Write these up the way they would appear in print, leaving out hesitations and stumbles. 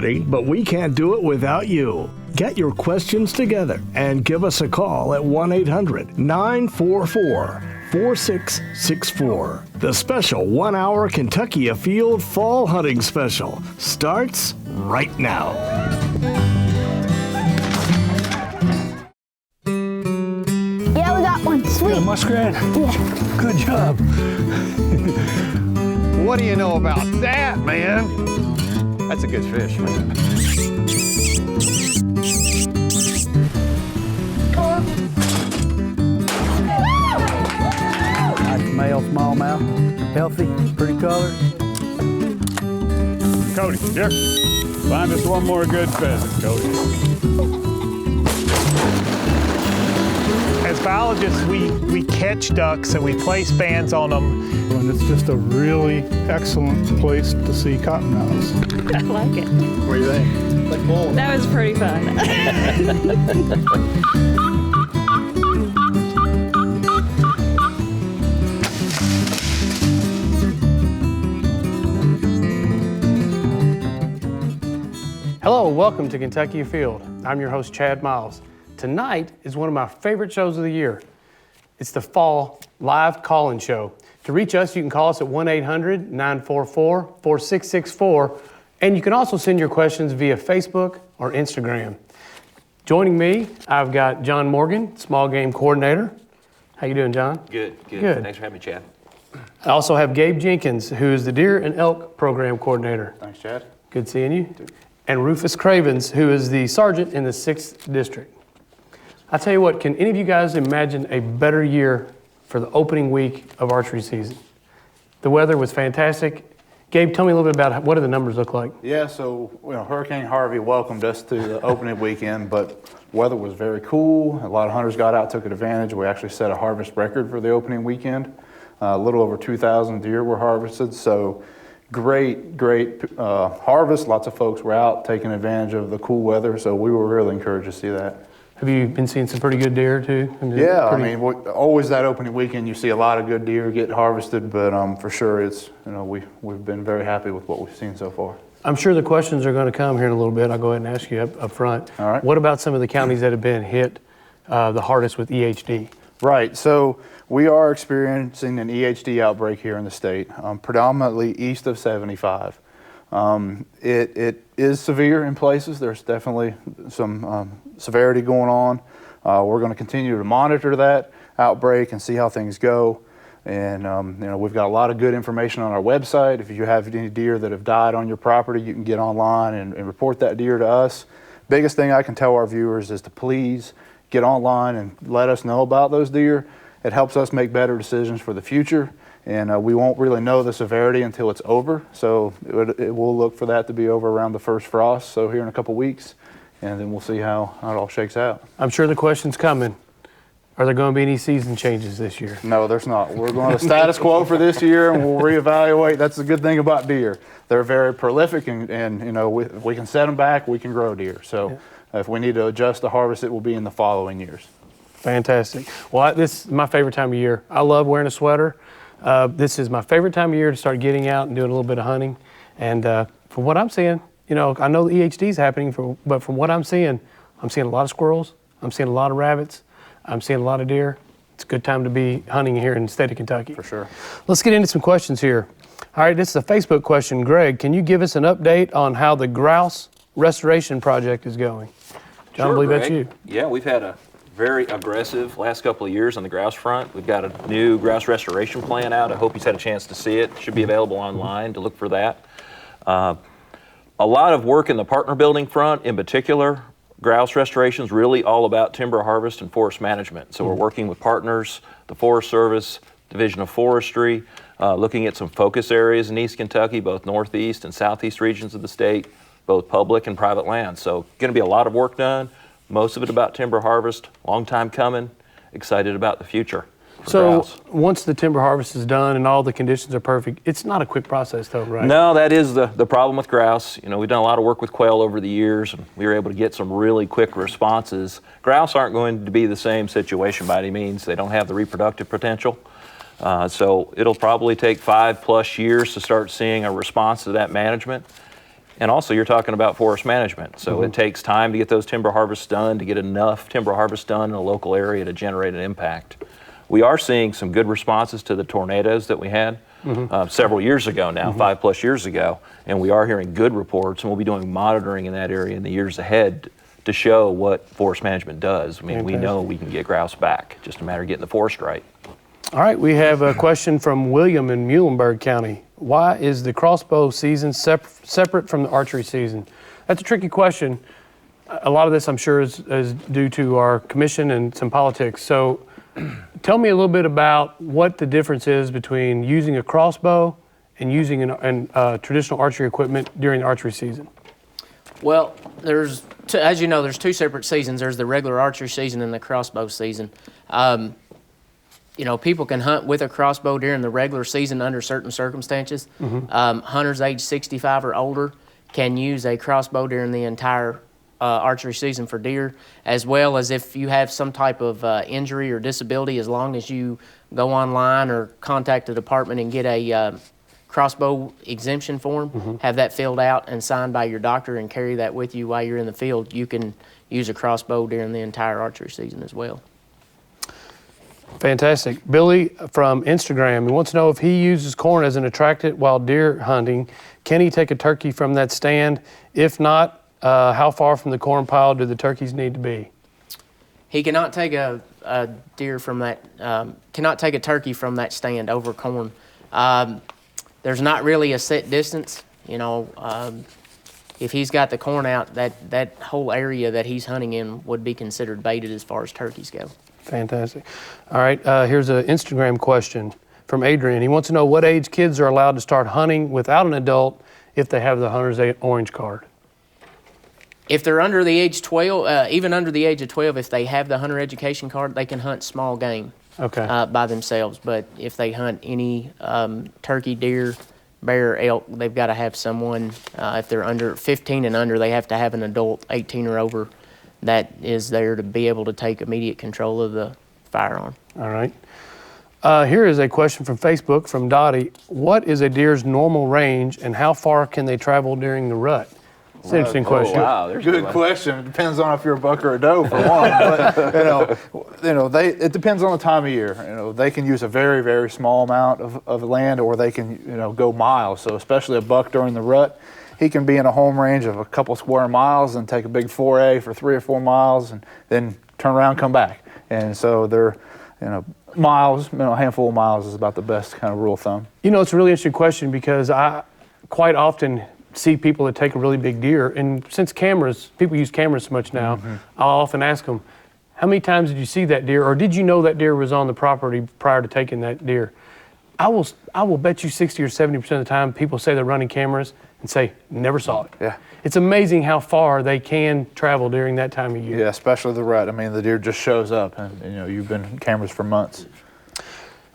everybody, but we can't do it without you. Get your questions together and give us a call at 1-800-944-4664. The special 1-hour Kentucky Afield Fall Hunting Special starts right now. Yeah, we got one. Sweet. Yeah, muskrat? Yeah. Good job. What do you know about that, man? That's a good fish, man. Nice male smallmouth, healthy, pretty color. Cody, here. Find us one more good pheasant, Cody. As biologists, we catch ducks and we place bands on them. And it's just a really excellent place to see cottonmouths. I like it. What do you think? Like bull. That was pretty fun. Hello, welcome to Kentucky Afield. I'm your host, Chad Miles. Tonight is one of my favorite shows of the year. It's the Fall Live Call-In Show. To reach us, you can call us at 1-800-944-4664, and you can also send your questions via Facebook or Instagram. Joining me, I've got John Morgan, Small Game Coordinator. How you doing, John? Good. Good. Thanks for having me, Chad. I also have Gabe Jenkins, who is the Deer and Elk Program Coordinator. Thanks, Chad. Good seeing you. And Rufus Cravens, who is the Sergeant in the 6th District. I tell you what, can any of you guys imagine a better year for the opening week of archery season? The weather was fantastic. Gabe, tell me a little bit about what do the numbers look like? Yeah, so Hurricane Harvey welcomed us to the opening weekend, but weather was very cool. A lot of hunters got out, took advantage. We actually set a harvest record for the opening weekend. A little over 2,000 deer were harvested, so great harvest. Lots of folks were out taking advantage of the cool weather, so we were really encouraged to see that. Have you been seeing some pretty good deer too? Yeah, I mean, always that opening weekend you see a lot of good deer get harvested, but for sure it's, we've been very happy with what we've seen so far. I'm sure the questions are going to come here in a little bit. I'll go ahead and ask you up front. All right. What about some of the counties that have been hit the hardest with EHD? Right, so we are experiencing an EHD outbreak here in the state, predominantly east of 75. It is severe in places. There's definitely some severity going on. We're going to continue to monitor that outbreak and see how things go. And we've got a lot of good information on our website. If you have any deer that have died on your property, you can get online and report that deer to us. Biggest thing I can tell our viewers is to please get online and let us know about those deer. It helps us make better decisions for the future. And we won't really know the severity until it's over. So we'll look for that to be over around the first frost, so here in a couple weeks, and then we'll see how it all shakes out. I'm sure the question's coming. Are there going to be any season changes this year? No, there's not. We're going to status quo for this year, and we'll reevaluate. That's the good thing about deer. They're very prolific, and we can set them back, we can grow deer. So if we need to adjust the harvest, it will be in the following years. Fantastic. Well, this is my favorite time of year. I love wearing a sweater. This is my favorite time of year to start getting out and doing a little bit of hunting. And from what I'm seeing, I know the EHD is happening, but from what I'm seeing a lot of squirrels. I'm seeing a lot of rabbits. I'm seeing a lot of deer. It's a good time to be hunting here in the state of Kentucky. For sure. Let's get into some questions here. All right, this is a Facebook question. Greg, can you give us an update on how the grouse restoration project is going? John, Sure, I believe Greg. that's you. Yeah, we've had a very aggressive last couple of years on the grouse front. We've got a new grouse restoration plan out. I hope you've had a chance to see it. It should be available online to look for that. A lot of work in the partner building front, in particular. Grouse restoration is really all about timber harvest and forest management. So we're working with partners, the Forest Service, Division of Forestry, looking at some focus areas in East Kentucky, both northeast and southeast regions of the state, both public and private land. So going to be a lot of work done, most of it about timber harvest, long time coming, excited about the future. So once the timber harvest is done and all the conditions are perfect, it's not a quick process though, right? No, that is the problem with grouse. We've done a lot of work with quail over the years, and we were able to get some really quick responses. Grouse aren't going to be the same situation by any means. They don't have the reproductive potential. So it'll probably take 5+ years to start seeing a response to that management. And also, you're talking about forest management. So it takes time to get those timber harvests done, to get enough timber harvest done in a local area to generate an impact. We are seeing some good responses to the tornadoes that we had several years ago now, 5+ years ago. And we are hearing good reports, and we'll be doing monitoring in that area in the years ahead to show what forest management does. I mean, we know we can get grouse back, just a matter of getting the forest right. All right, we have a question from William in Muhlenberg County. Why is the crossbow season separate from the archery season? That's a tricky question. A lot of this, I'm sure, is due to our commission and some politics. So tell me a little bit about what the difference is between using a crossbow and using traditional archery equipment during the archery season. Well, as you know, there's two separate seasons. There's the regular archery season and the crossbow season. You know, people can hunt with a crossbow during the regular season under certain circumstances. Hunters age 65 or older can use a crossbow during the entire archery season for deer, as well as if you have some type of injury or disability, as long as you go online or contact the department and get a crossbow exemption form, have that filled out and signed by your doctor and carry that with you while you're in the field, you can use a crossbow during the entire archery season as well. Fantastic. Billy from Instagram, he wants to know if he uses corn as an attractant while deer hunting, can he take a turkey from that stand? If not, how far from the corn pile do the turkeys need to be? He cannot take a deer from that, cannot take a turkey from that stand over corn. There's not really a set distance, you know. If he's got the corn out, that whole area that he's hunting in would be considered baited as far as turkeys go. Fantastic. All right, here's an Instagram question from Adrian. He wants to know what age kids are allowed to start hunting without an adult if they have the hunter's orange card. If they're under the age 12, even under the age of 12, if they have the hunter education card, they can hunt small game by themselves. But if they hunt any turkey, deer, bear, elk, they've got to have someone. If they're under 15 and under, they have to have an adult 18 or over that is there to be able to take immediate control of the firearm. All right. Here is a question from Facebook from Dottie. What is a deer's normal range and how far can they travel during the rut? It's an interesting question. Wow, there's Good question. It depends on if you're a buck or a doe, for one. But, it depends on the time of year. You know, they can use a very, very small amount of land, or they can, go miles. So especially a buck during the rut, he can be in a home range of a couple square miles and take a big foray for 3 or 4 miles and then turn around and come back. And so they're, miles, a handful of miles is about the best kind of rule of thumb. It's a really interesting question because I quite often see people that take a really big deer, and since people use cameras so much now, I'll often ask them, how many times did you see that deer, or did you know that deer was on the property prior to taking that deer? I will bet you 60 or 70% of the time people say they're running cameras and say, never saw it. Yeah. It's amazing how far they can travel during that time of year. Yeah, especially the rut. I mean, the deer just shows up, and you've been in cameras for months.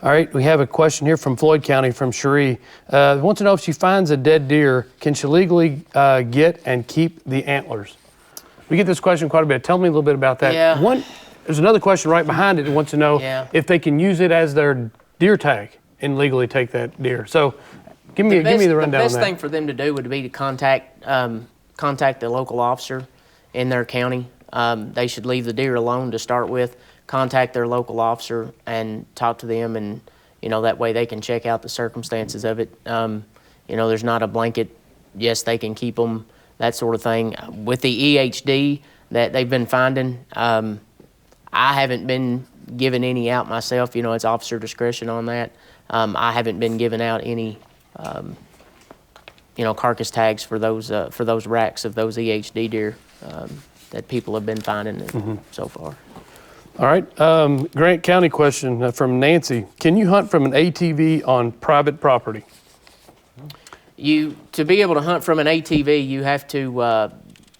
All right, we have a question here from Floyd County from Cherie. Wants to know if she finds a dead deer, can she legally get and keep the antlers? We get this question quite a bit. Tell me a little bit about that. Yeah. There's another question right behind it that wants to know if they can use it as their deer tag and legally take that deer. So give me the rundown on that. The best thing for them to do would be to contact the local officer in their county. They should leave the deer alone to start with. Contact their local officer and talk to them, and that way they can check out the circumstances of it. There's not a blanket, yes, they can keep them, that sort of thing. With the EHD that they've been finding, I haven't been giving any out myself. It's officer discretion on that. I haven't been giving out any carcass tags for those racks of those EHD deer that people have been finding so far. All right, Grant County question from Nancy. Can you hunt from an ATV on private property? To be able to hunt from an ATV, you have to,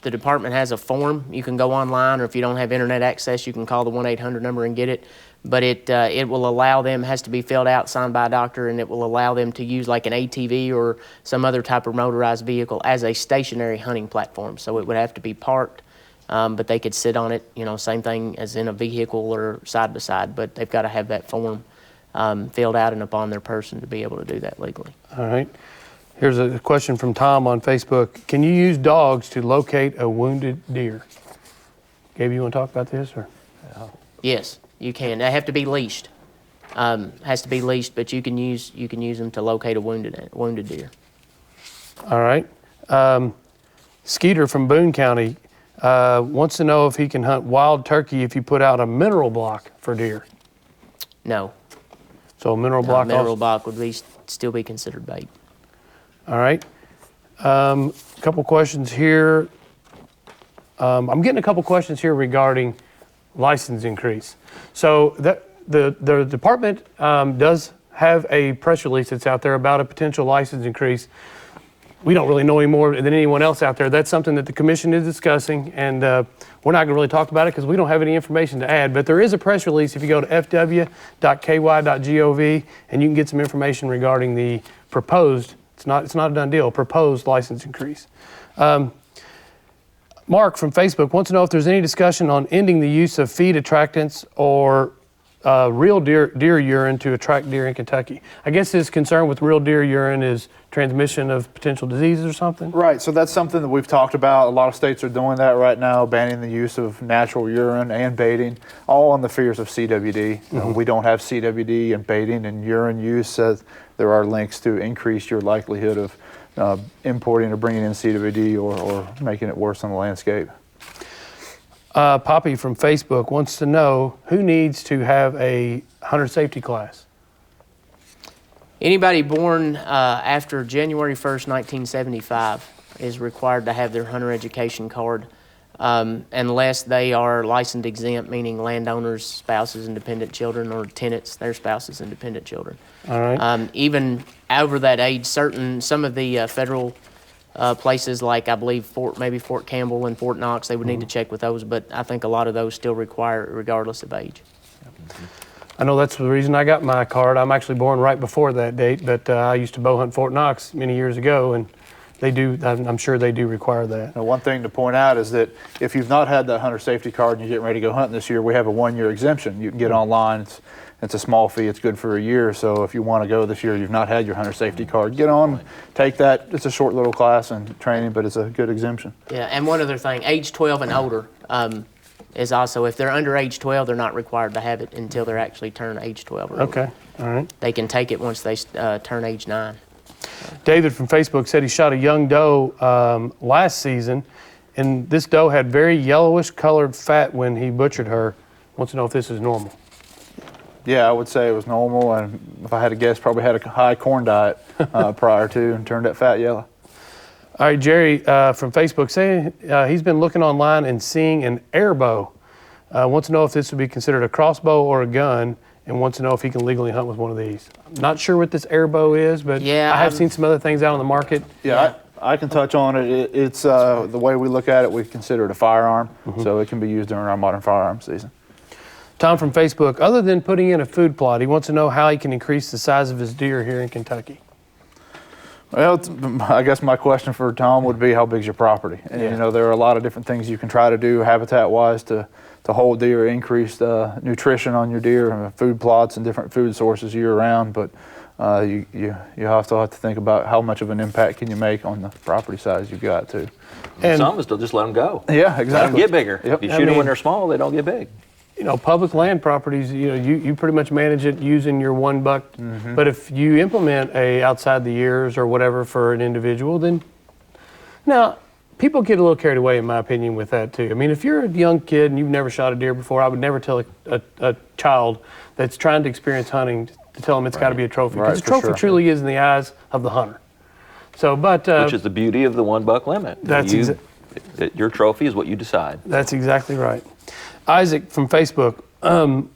the department has a form. You can go online, or if you don't have internet access, you can call the 1-800 number and get it. But it will allow them, has to be filled out, signed by a doctor, and it will allow them to use like an ATV or some other type of motorized vehicle as a stationary hunting platform. So it would have to be parked. But they could sit on it, same thing as in a vehicle or side by side, but they've got to have that form filled out and upon their person to be able to do that legally. All right. Here's a question from Tom on Facebook. Can you use dogs to locate a wounded deer? Gabe, you want to talk about this? Or? Yes, you can. They have to be leashed. Has to be leashed, but you can use them to locate a wounded deer. All right. Skeeter from Boone County wants to know if he can hunt wild turkey if you put out a mineral block for deer. No. So a mineral block. Mineral block would still be considered bait. All right. A couple questions here. I'm getting a couple questions here regarding license increase. So the department does have a press release that's out there about a potential license increase. We don't really know any more than anyone else out there. That's something that the commission is discussing, and we're not going to really talk about it because we don't have any information to add. But there is a press release if you go to fw.ky.gov, and you can get some information regarding the proposed, it's not a done deal, proposed license increase. Mark from Facebook wants to know if there's any discussion on ending the use of feed attractants or real deer urine to attract deer in Kentucky. I guess his concern with real deer urine is transmission of potential diseases or something? Right, so that's something that we've talked about. A lot of states are doing that right now, banning the use of natural urine and baiting, all on the fears of CWD. We don't have CWD and baiting and urine use. There are links to increase your likelihood of importing or bringing in CWD or making it worse on the landscape. Poppy from Facebook wants to know who needs to have a hunter safety class. Anybody born after January 1st, 1975 is required to have their hunter education card unless they are licensed exempt, meaning landowners, spouses, and dependent children, or tenants, their spouses and dependent children. All right. Even over that age, some of the federal places like, I believe, Fort Campbell and Fort Knox, they would need to check with those, but I think a lot of those still require it regardless of age. I know that's the reason I got my card. I'm actually born right before that date, but I used to bow hunt Fort Knox many years ago, and they do, I'm sure they do require that. Now, one thing to point out is that if you've not had that hunter safety card and you're getting ready to go hunting this year, we have a 1-year exemption. You can get online. It's a small fee. It's good for a year. So if you want to go this year, you've not had your hunter safety card, get on, take that. It's a short little class and training, but it's a good exemption. Yeah, and one other thing, age 12 and older is also, if they're under age 12, they're not required to have it until they're actually turn age 12 or older. Okay, all right. They can take it once they turn age 9. David from Facebook said he shot a young doe last season, and this doe had very yellowish colored fat when he butchered her. Wants to know if this is normal. Yeah, I would say it was normal, and if I had to guess, probably had a high corn diet prior to and turned that fat yellow. All right, Jerry from Facebook saying he's been looking online and seeing an air bow. Wants to know if this would be considered a crossbow or a gun, and wants to know if he can legally hunt with one of these. I'm not sure what this air bow is, but yeah, I have seen some other things out on the market. Yeah, I can touch on it. It's the way we look at it, we consider it a firearm, so it can be used during our modern firearm season. Tom from Facebook, other than putting in a food plot, he wants to know how he can increase the size of his deer here in Kentucky. Well, I guess my question for Tom would be, how big's your property? And you know, there are a lot of different things you can try to do habitat-wise to hold deer, increase nutrition on your deer, food plots and different food sources year-round. But you also have to think about how much of an impact can you make on the property size you've got too. And some of us still just let them go. Yeah, exactly. Let them get bigger. Yep. If you shoot them when they're small, they don't get big. You know, public land properties, you know, you pretty much manage it using your one buck. But if you implement a outside the years or whatever for an individual, then now people get a little carried away, in my opinion, with that too. I mean, if you're a young kid and you've never shot a deer before, I would never tell a child that's trying to experience hunting to tell them it's got to be a trophy. Because a trophy truly is in the eyes of the hunter. So, but which is the beauty of the 1 buck limit. That's your trophy is what you decide. That's exactly right. Isaac from Facebook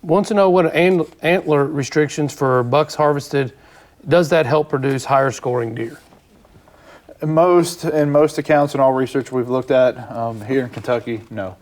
wants to know what antler restrictions for bucks harvested, does that help produce higher scoring deer? In most accounts and all research we've looked at here in Kentucky, no,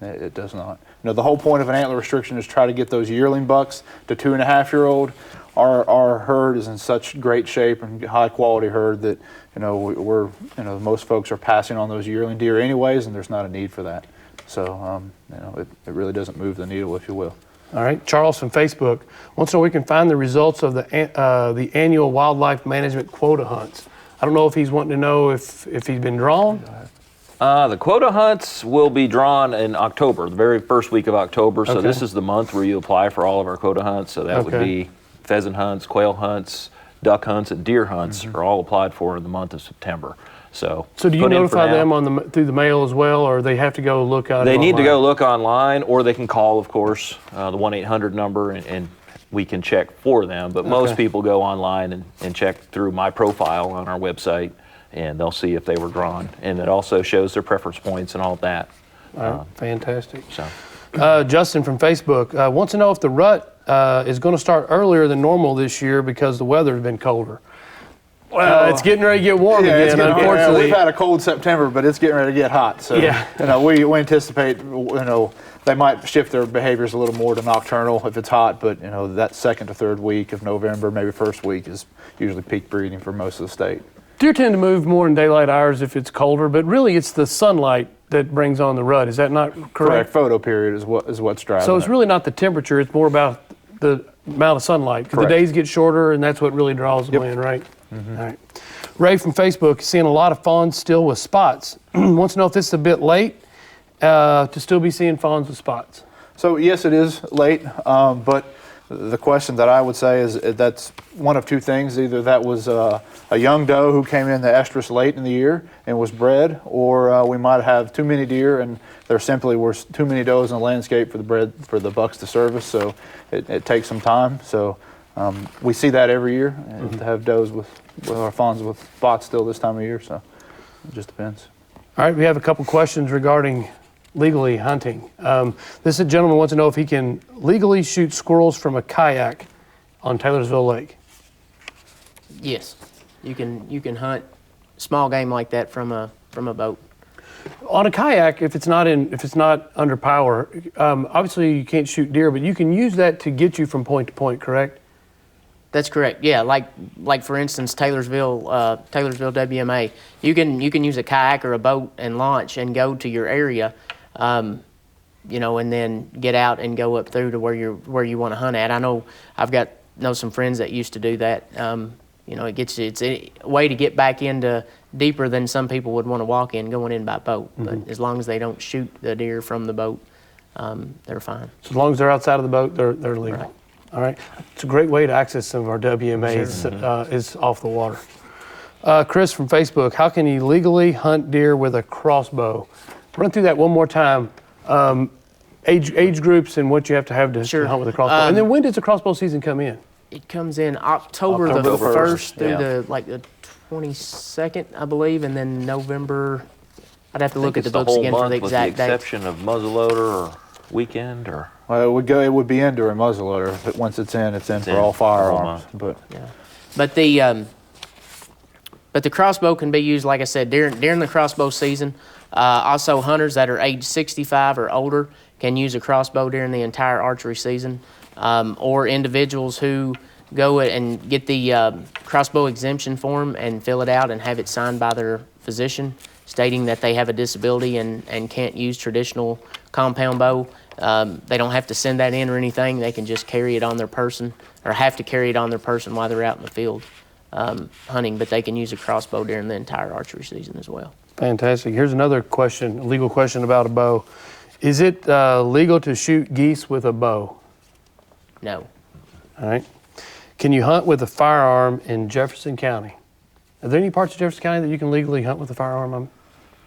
it does not. You know, the whole point of an antler restriction is try to get those yearling bucks to 2.5-year-old. Our herd is in such great shape and high quality herd that most folks are passing on those yearling deer anyways, and there's not a need for that. So, it really doesn't move the needle, if you will. All right, Charles from Facebook wants to know where we can find the results of the annual wildlife management quota hunts. I don't know if he's wanting to know if he's been drawn. The quota hunts will be drawn in October, the very first week of October. So Okay. this is the month where you apply for all of our quota hunts. So that would Okay. be pheasant hunts, quail hunts, duck hunts, and deer hunts are all applied for in the month of September. So So do you put in for notify now. them through the mail as well, or they have to go look at it They need to online? go look online, or they can call, of course, the 1-800 number, and we can check for them. But most Okay. people go online and check through my profile on our website, and they'll see if they were drawn. And it also shows their preference points and all of that. All right, fantastic. So. Justin from Facebook wants to know if the rut is going to start earlier than normal this year because the weather's been colder. Well, it's getting ready to get warm It's again, getting- unfortunately. we've had a cold September, but it's getting ready to get hot. So Yeah. we anticipate they might shift their behaviors a little more to nocturnal if it's hot, but that second to third week of November, maybe first week, is usually peak breeding for most of the state. Deer tend to move more in daylight hours if it's colder, but really it's the sunlight that brings on the rut. Is that not correct? Correct. Photo period is what's driving So it's it. really not the temperature, it's more about the amount of sunlight. Because the Correct. days get shorter and that's what really draws them Yep. in, right? All right. Ray from Facebook is seeing a lot of fawns still with spots. Wants to know if this is a bit late to still be seeing fawns with spots. So yes, it is late, but the question that I would say is that's one of two things. Either that was a young doe who came in the estrus late in the year and was bred, or we might have too many deer and there simply were too many does in the landscape for the bucks to service. So it takes some time. So we see that every year, and to have does with our fawns with spots still this time of year. So it just depends. All right, we have a couple questions regarding legally hunting. This gentleman wants to know if he can legally shoot squirrels from a kayak on Taylorsville Lake. Yes, you can hunt small game like that from a boat. On a kayak, if it's not under power, obviously you can't shoot deer, but you can use that to get you from point to point, correct? That's correct. Yeah, like for instance, Taylorsville WMA. You can use a kayak or a boat and launch and go to your area, and then get out and go up through to where you want to hunt at. I know know some friends that used to do that. It's a way to get back into deeper than some people would want to walk in going in by boat. But as long as they don't shoot the deer from the boat, they're fine. So as long as they're outside of the boat, they're legal. Right. All right. It's a great way to access some of our WMAs is off the water. Chris from Facebook, how can you legally hunt deer with a crossbow? Run through that one more time. Age groups and what you have to have to hunt with a crossbow. And then when does the crossbow season come in? It comes in October the 1st through the 22nd, I believe, and then November. I'd have to look at the books again for the exact date. With the exception of muzzleloader or weekend or. Well, it would be in during muzzleloader. But once it's in for all firearms. But the crossbow can be used, like I said, during the crossbow season. Also, hunters that are age 65 or older can use a crossbow during the entire archery season, or individuals who go and get the crossbow exemption form and fill it out and have it signed by their physician stating that they have a disability and can't use traditional compound bow. They don't have to send that in or anything. They can just carry it on their person, or have to carry it on their person while they're out in the field hunting, but they can use a crossbow during the entire archery season as well. Fantastic. Here's another question, a legal question about a bow. Is it legal to shoot geese with a bow? No. All right. Can you hunt with a firearm in Jefferson County? Are there any parts of Jefferson County that you can legally hunt with a firearm?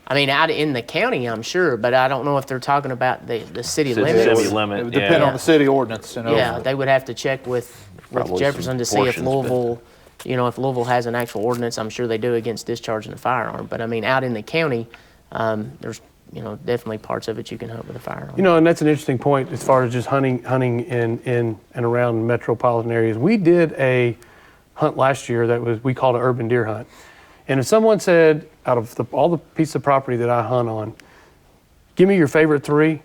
I mean, out in the county, I'm sure, but I don't know if they're talking about the city limit. City limit, It would depend on the city ordinance. Yeah, they would have to check with Jefferson to see if Louisville, if Louisville has an actual ordinance. I'm sure they do against discharging a firearm. But I mean, out in the county, there's definitely parts of it you can hunt with a firearm. And that's an interesting point as far as just hunting in and around metropolitan areas. We did a hunt last year we called an urban deer hunt. And if someone said, out of all the pieces of property that I hunt on, give me your favorite 3,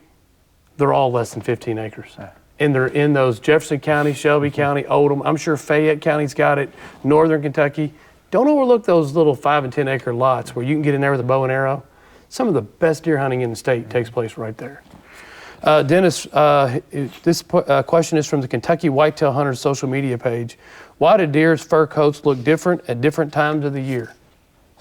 they're all less than 15 acres. And they're in those Jefferson County, Shelby County, Oldham. I'm sure Fayette County's got it, Northern Kentucky. Don't overlook those little 5 and 10 acre lots where you can get in there with a bow and arrow. Some of the best deer hunting in the state takes place right there. Dennis, this question is from the Kentucky Whitetail Hunters social media page. Why do deer's fur coats look different at different times of the year?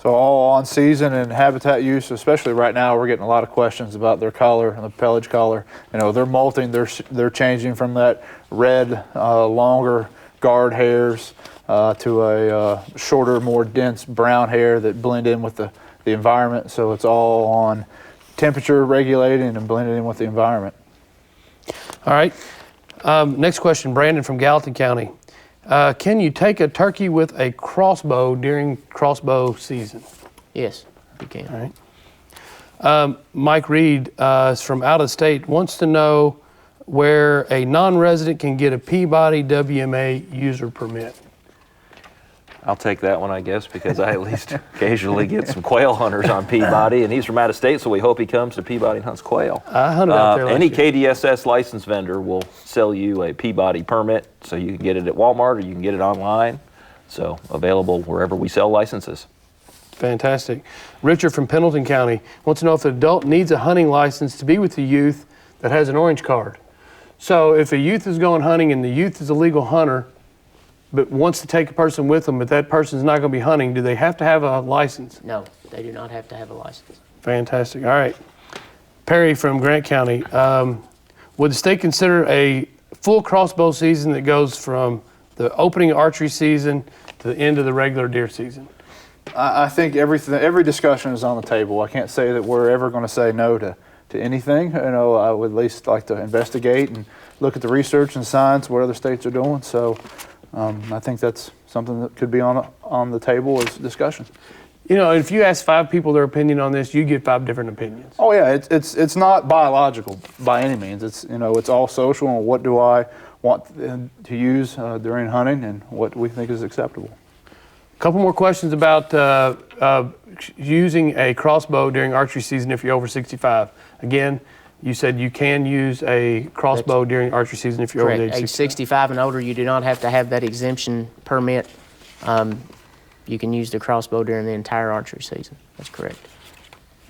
So all on season and habitat use, especially right now, we're getting a lot of questions about their collar and the pelage collar. You know, they're molting, they're changing from that red, longer guard hairs to a shorter, more dense brown hair that blend in with the environment. So it's all on temperature regulating and blending in with the environment. All right. Next question, Brandon from Gallatin County. Can you take a turkey with a crossbow during crossbow season? Yes, you can. All right. Mike Reed is from out of state, wants to know where a non-resident can get a Peabody WMA user permit. I'll take that one, I guess, because I at least occasionally get some quail hunters on Peabody, and he's from out of state, so we hope he comes to Peabody and hunts quail. I hunted out there last Any year. KDSS licensed vendor will sell you a Peabody permit, so you can get it at Walmart or you can get it online. So available wherever we sell licenses. Fantastic. Richard from Pendleton County wants to know if an adult needs a hunting license to be with the youth that has an orange card. So if a youth is going hunting and the youth is a legal hunter, but wants to take a person with them, but that person's not going to be hunting, do they have to have a license? No, they do not have to have a license. Fantastic. All right. Perry from Grant County. Would the state consider a full crossbow season that goes from the opening archery season to the end of the regular deer season? I think every discussion is on the table. I can't say that we're ever going to say no to anything. You know, I would at least like to investigate and look at the research and science, what other states are doing. So I think that's something that could be on the table as discussion. You know, if you ask 5 people their opinion on this, you get 5 different opinions. Oh yeah, it's not biological by any means. It's, you know, it's all social, and what do I want to use during hunting and what we think is acceptable. A couple more questions about using a crossbow during archery season if you're over 65. Again, you said you can use a crossbow during archery season if you're Correct. over the age Age 65. 65 and older, you do not have to have that exemption permit. You can use the crossbow during the entire archery season. That's correct.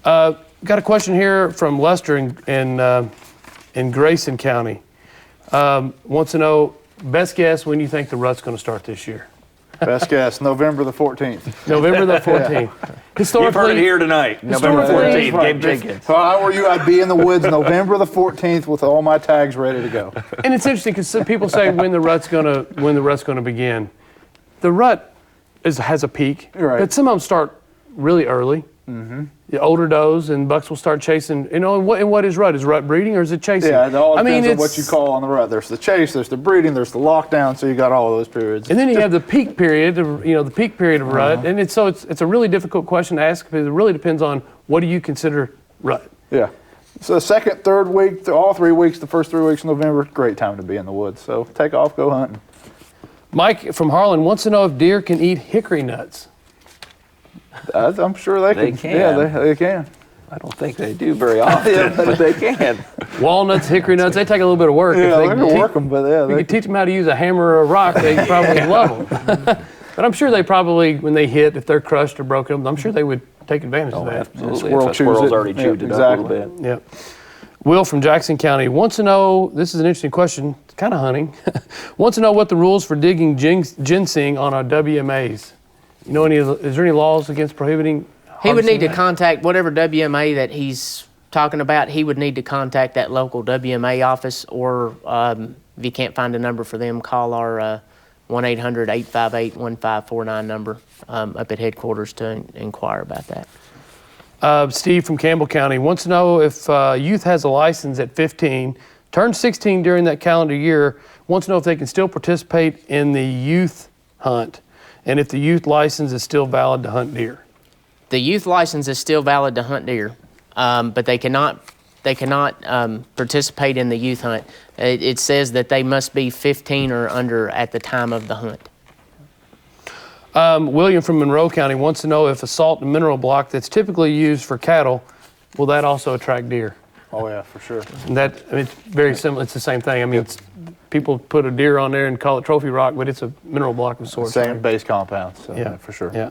Got a question here from Lester in Grayson County. Wants to know, best guess when you think the rut's going to start this year? Best guess, November the 14th. November the 14th. Historically, You've heard it here tonight, November Historically- 14th, Gabe Jenkins. So how were you? I'd be in the woods November the 14th with all my tags ready to go. And it's interesting because some people say when the rut's going to begin. The rut has a peak, Right. but some of them start really early. Mm-hmm. The older does and bucks will start chasing. You know, and what is rut? Is rut breeding or is it chasing? Yeah, it all depends on it's what you call on the rut. There's the chase, there's the breeding, there's the lockdown. So you got all of those periods. And then you have the peak period, the peak period of rut, and it's a really difficult question to ask because it really depends on what do you consider rut. Yeah. So the second, third week, all 3 weeks, the first 3 weeks of November, great time to be in the woods. So take off, go hunting. Mike from Harlan wants to know if deer can eat hickory nuts. I'm sure they can. can. Yeah, they can. I don't think they do very often, but they can. Walnuts, hickory nuts, they take a little bit of work. Yeah, If they they can work them, but yeah, you they could teach them how to use a hammer or a rock, they probably love them. But I'm sure they probably, when they hit, if they're crushed or broken, I'm sure they would take advantage of that. Absolutely. Squirrel If a chews squirrel's it. already chewed Yeah, it up a exactly. little bit. Yep. Will from Jackson County wants to know, this is an interesting question, it's kind of hunting, wants to know what the rules for digging ginseng on our WMAs. You know, is there any laws against prohibiting He would need to harvesting that? contact whatever WMA that he's talking about. He would need to contact that local WMA office, or if you can't find a number for them, call our 1-800-858-1549 number up at headquarters to inquire about that. Steve from Campbell County wants to know if youth has a license at 15, turned 16 during that calendar year, wants to know if they can still participate in the youth hunt, and if the youth license is still valid to hunt deer. The youth license is still valid to hunt deer, but they cannot participate in the youth hunt. It says that they must be 15 or under at the time of the hunt. William from Monroe County wants to know if a salt and mineral block that's typically used for cattle, will that also attract deer? Oh yeah, for sure. And it's very similar. It's the same thing. I mean, people put a deer on there and call it trophy rock, but it's a mineral block of sorts. Same right? base compound. So Yeah. for sure. Yeah.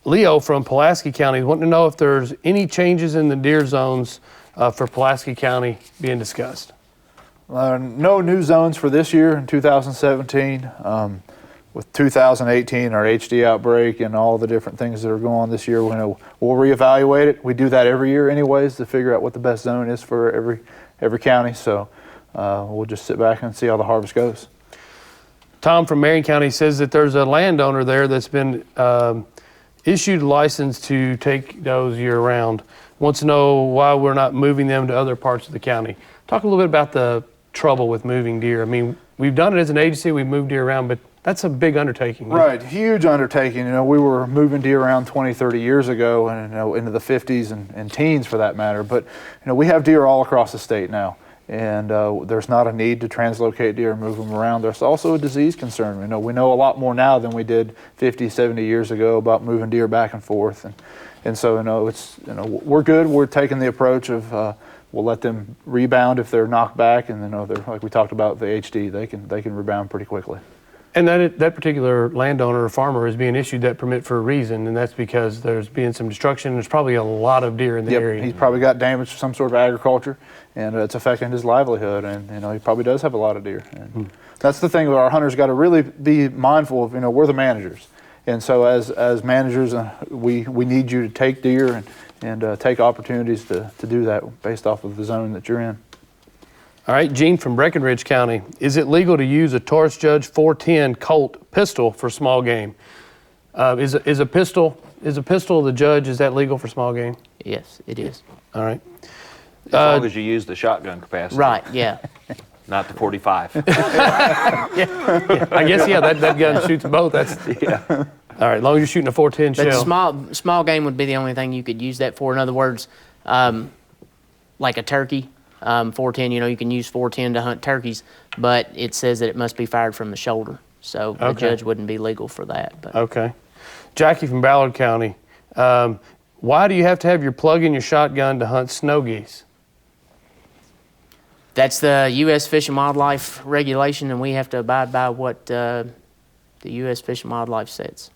Leo from Pulaski County wanting to know if there's any changes in the deer zones for Pulaski County being discussed. No new zones for this year in 2017. with 2018, our HD outbreak and all the different things that are going on this year, we'll reevaluate it. We do that every year anyways to figure out what the best zone is for every county. So we'll just sit back and see how the harvest goes. Tom from Marion County says that there's a landowner there that's been issued a license to take does year round. Wants to know why we're not moving them to other parts of the county. Talk a little bit about the trouble with moving deer. I mean, we've done it as an agency, we've moved deer around, but that's a big undertaking. Right, huge undertaking. We were moving deer around 20, 30 years ago, and into the 50s and teens for that matter. But we have deer all across the state now, and there's not a need to translocate deer and move them around. There's also a disease concern. We know a lot more now than we did 50, 70 years ago about moving deer back and forth, and so we're good. We're taking the approach of we'll let them rebound if they're knocked back, and they're, like we talked about the HD, they can rebound pretty quickly. And that particular landowner or farmer is being issued that permit for a reason, and that's because there's been some destruction. There's probably a lot of deer in the area. He's probably got damage to some sort of agriculture, and it's affecting his livelihood, and he probably does have a lot of deer. And that's the thing that our hunters got to really be mindful of. We're the managers, and so as managers, we need you to take deer and take opportunities to do that based off of the zone that you're in. All right, Gene from Breckenridge County. Is it legal to use a Taurus Judge 410 Colt pistol for small game? Is a pistol the Judge, is that legal for small game? Yes, it is. All right. As long as you use the shotgun capacity. Right, yeah. Not the 45. I guess, that gun shoots both. All right, as long as you're shooting a 410 shell. But small game would be the only thing you could use that for. In other words, like a turkey, 410, you can use 410 to hunt turkeys, but it says that it must be fired from the shoulder. So the Judge wouldn't be legal for that. But. Okay. Jackie from Ballard County. Why do you have to have your plug in your shotgun to hunt snow geese? That's the U.S. Fish and Wildlife regulation, and we have to abide by what the U.S. Fish and Wildlife says.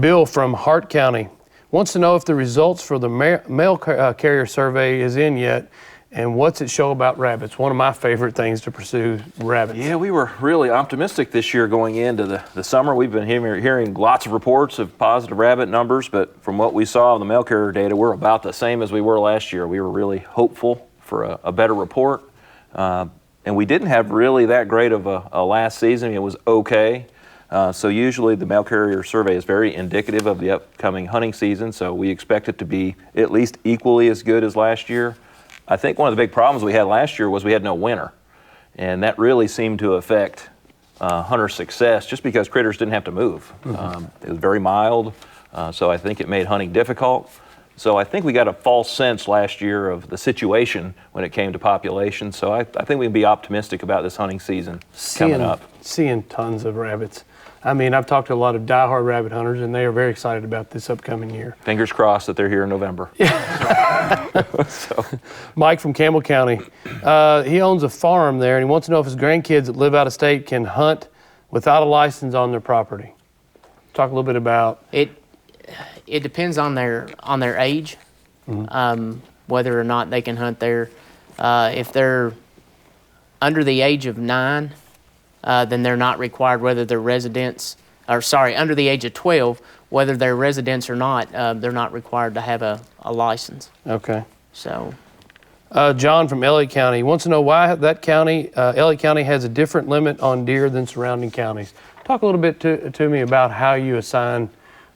Bill from Hart County wants to know if the results for the mail carrier survey is in yet, and what's it show about rabbits? One of my favorite things to pursue, rabbits. Yeah, we were really optimistic this year going into the summer. We've been hearing lots of reports of positive rabbit numbers, but from what we saw in the mail carrier data, we're about the same as we were last year. We were really hopeful for a better report, and we didn't have really that great of a last season. It was okay. So usually the mail carrier survey is very indicative of the upcoming hunting season, so we expect it to be at least equally as good as last year. I think one of the big problems we had last year was we had no winter, and that really seemed to affect hunter success just because critters didn't have to move. It was very mild, so I think it made hunting difficult. So I think we got a false sense last year of the situation when it came to population, so I think we can be optimistic about this hunting season coming up. Seeing tons of rabbits. I mean, I've talked to a lot of diehard rabbit hunters, and they are very excited about this upcoming year. Fingers crossed that they're here in November. So. Mike from Campbell County. He owns a farm there, and he wants to know if his grandkids that live out of state can hunt without a license on their property. Talk a little bit about it. It depends on their age, whether or not they can hunt there. If they're under the age of 9, then they're not required, whether they're residents, under the age of 12, whether they're residents or not, they're not required to have a license. Okay. So. John from LA County wants to know why that county, LA County, has a different limit on deer than surrounding counties. Talk a little bit to me about how you assign,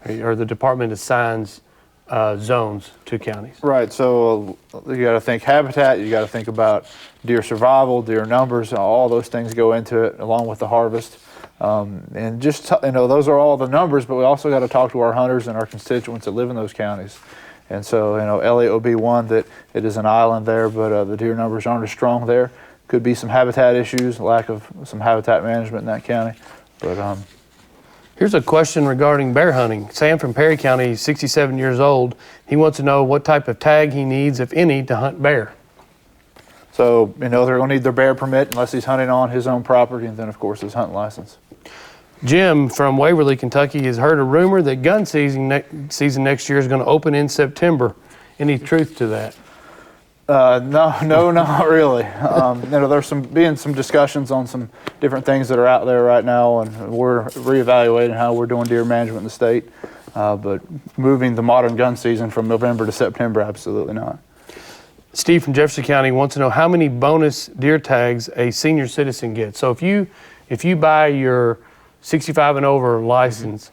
or the department assigns zones to counties. Right, so you got to think habitat, you got to think about deer survival, deer numbers, all those things go into it along with the harvest. And just, those are all the numbers, but we also got to talk to our hunters and our constituents that live in those counties. And so, LA will be one that it is an island there, but the deer numbers aren't as strong there. Could be some habitat issues, lack of some habitat management in that county. But here's a question regarding bear hunting. Sam from Perry County, he's 67 years old. He wants to know what type of tag he needs, if any, to hunt bear. So, they're going to need their bear permit unless he's hunting on his own property, and then, of course, his hunting license. Jim from Waverly, Kentucky, has heard a rumor that gun season next year is going to open in September. Any truth to that? No, not really. There's some discussions on some different things that are out there right now, and we're reevaluating how we're doing deer management in the state. But moving the modern gun season from November to September, absolutely not. Steve from Jefferson County wants to know how many bonus deer tags a senior citizen gets. So if you buy your 65 and over license,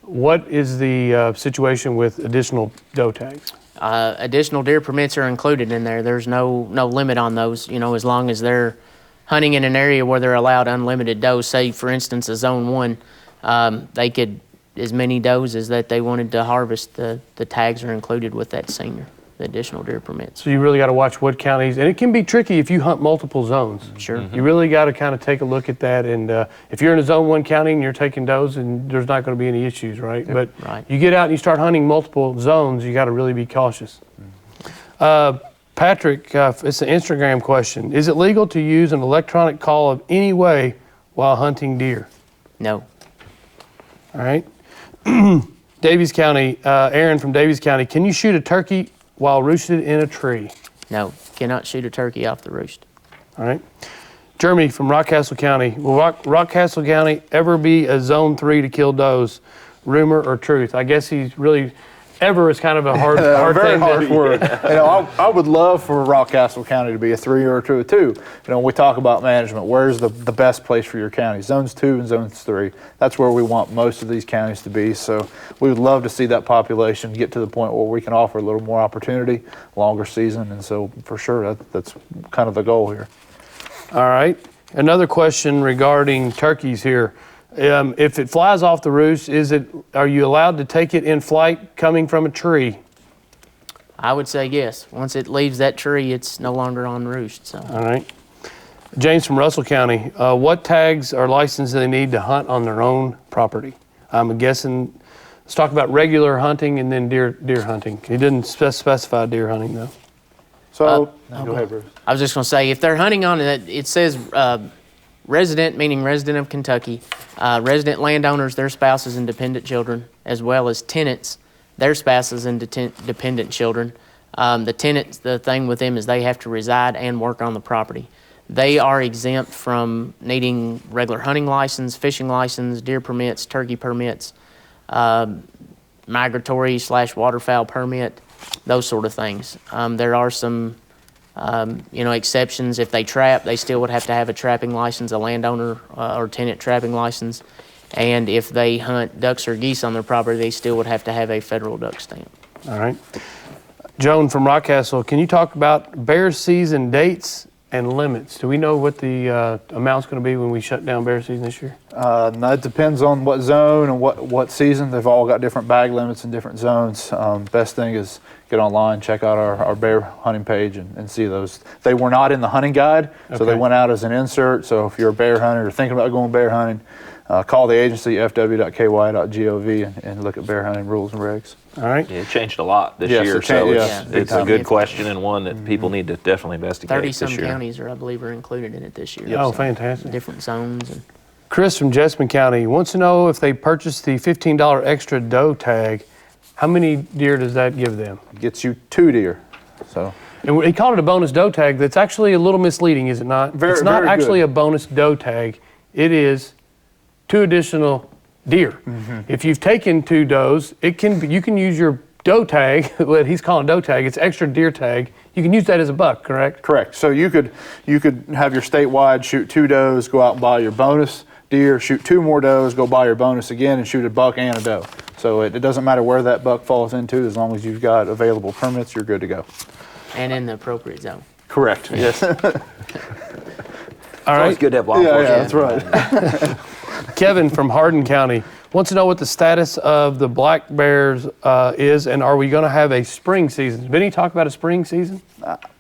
what is the situation with additional doe tags? Additional deer permits are included in there. There's no limit on those, as long as they're hunting in an area where they're allowed unlimited does. Say, for instance, a zone 1, they could, as many does as that they wanted to harvest, the tags are included with that senior, the additional deer permits. So you really got to watch what counties, and it can be tricky if you hunt multiple zones. Sure. You really got to kind of take a look at that, and if you're in a zone 1 county and you're taking does, and there's not going to be any issues, right? But you get out and you start hunting multiple zones, you got to really be cautious. Patrick, it's an Instagram question. Is it legal to use an electronic call of any way while hunting deer? No. All right. Davies County, Aaron from Davies County, can you shoot a turkey while roosted in a tree? No, cannot shoot a turkey off the roost. All right. Jeremy from Rockcastle County, will Rockcastle County ever be a zone 3 to kill does? Rumor or truth? I guess he's really, ever is kind of a hard very thing. Hard word. I would love for Rockcastle County to be a 3 or a 2. We talk about management. Where's the best place for your county? Zones 2 and zones 3. That's where we want most of these counties to be. So we would love to see that population get to the point where we can offer a little more opportunity, longer season, and so for sure that's kind of the goal here. All right. Another question regarding turkeys here. If it flies off the roost, are you allowed to take it in flight coming from a tree? I would say yes. Once it leaves that tree, it's no longer on roost. So. All right. James from Russell County, what tags or license do they need to hunt on their own property? I'm guessing, let's talk about regular hunting and then deer hunting. He didn't specify deer hunting though. So, go ahead, Bruce. I was just going to say, if they're hunting on it, it says resident, meaning resident of Kentucky, resident landowners, their spouses and dependent children, as well as tenants, their spouses and dependent children. The tenants, the thing with them is they have to reside and work on the property. They are exempt from needing regular hunting license, fishing license, deer permits, turkey permits, migratory / waterfowl permit, those sort of things. There are some exceptions. If they trap, they still would have to have a trapping license, a landowner or tenant trapping license. And if they hunt ducks or geese on their property, they still would have to have a federal duck stamp. All right. Joan from Rockcastle, can you talk about bear season dates and limits? Do we know what the amount's going to be when we shut down bear season this year? No, it depends on what zone and what season. They've all got different bag limits in different zones. Best thing is get online, check out our bear hunting page and see those. They were not in the hunting guide, so they went out as an insert. So if you're a bear hunter or thinking about going bear hunting, call the agency, fw.ky.gov, and look at bear hunting rules and regs. All right. Yeah, it changed a lot this year, so it's a good question and one that people need to definitely investigate 30-some counties, I believe, are included in it this year. Oh, fantastic. Different zones. And Chris from Jessamine County wants to know if they purchase the $15 extra doe tag, how many deer does that give them? Gets you 2 deer. So. And he called it a bonus doe tag. That's actually a little misleading, is it not? It's not actually a bonus doe tag. It is 2 additional deer. If you've taken 2 does, you can use your doe tag, what he's calling doe tag, it's extra deer tag. You can use that as a buck, correct? Correct. So you could have your statewide, shoot 2 does, go out and buy your bonus deer, shoot 2 more does, go buy your bonus again, and shoot a buck and a doe. So it doesn't matter where that buck falls into, as long as you've got available permits, you're good to go. And in the appropriate zone. Correct. Yes. All right. It's good to have law enforcement. That's right. Kevin from Hardin County wants to know what the status of the black bears is, and are we going to have a spring season? Did Vinny talk about a spring season?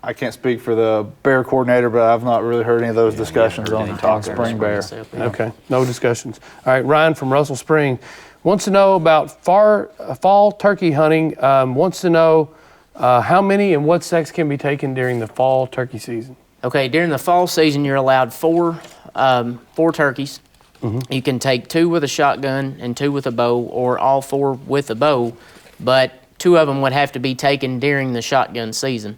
I can't speak for the bear coordinator, but I've not really heard any of those discussions on spring bear. Okay, no discussions. All right, Ryan from Russell Spring wants to know about fall turkey hunting, wants to know how many and what sex can be taken during the fall turkey season. Okay, during the fall season, you're allowed 4 turkeys. You can take 2 with a shotgun and 2 with a bow, or all 4 with a bow, but 2 of them would have to be taken during the shotgun season.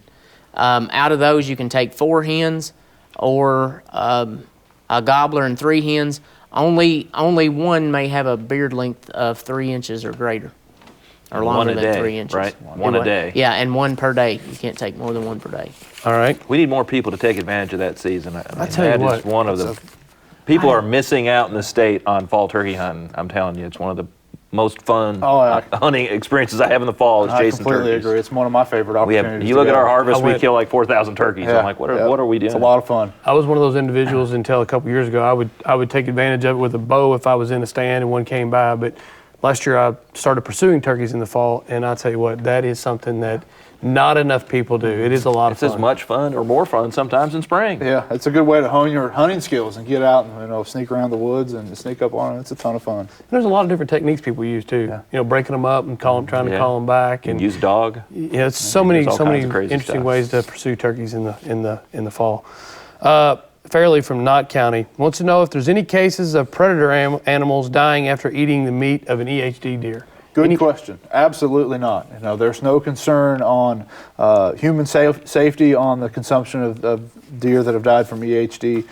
Out of those, you can take 4 hens or a gobbler and 3 hens. Only one may have a beard length of 3 inches or greater, or longer than 3 inches. Right? One a day. Yeah, and 1 per day. You can't take more than 1 per day. All right. We need more people to take advantage of that season. I tell you that what, is one of the people are missing out in the state on fall turkey hunting. I'm telling you, it's one of the most fun hunting experiences I have in the fall is chasing turkeys. I completely agree. It's one of my favorite opportunities. You look at our harvest, we kill like 4,000 turkeys. I'm like, what are we doing? It's a lot of fun. I was one of those individuals until a couple years ago. I would take advantage of it with a bow if I was in a stand and one came by. But last year I started pursuing turkeys in the fall, and I tell you what, that is something that not enough people do. It is a lot of fun. It's as much fun or more fun sometimes in spring. Yeah, it's a good way to hone your hunting skills and get out and sneak around the woods and sneak up on them. It's a ton of fun. There's a lot of different techniques people use too. Yeah. Breaking them up and trying to call them back, and use dog. Yeah, it's so many interesting stuff. ways to pursue turkeys in the fall. Fairley from Knott County wants to know if there's any cases of predator animals dying after eating the meat of an EHD deer. Good question. Absolutely not. There's no concern on human safety on the consumption of deer that have died from EHD.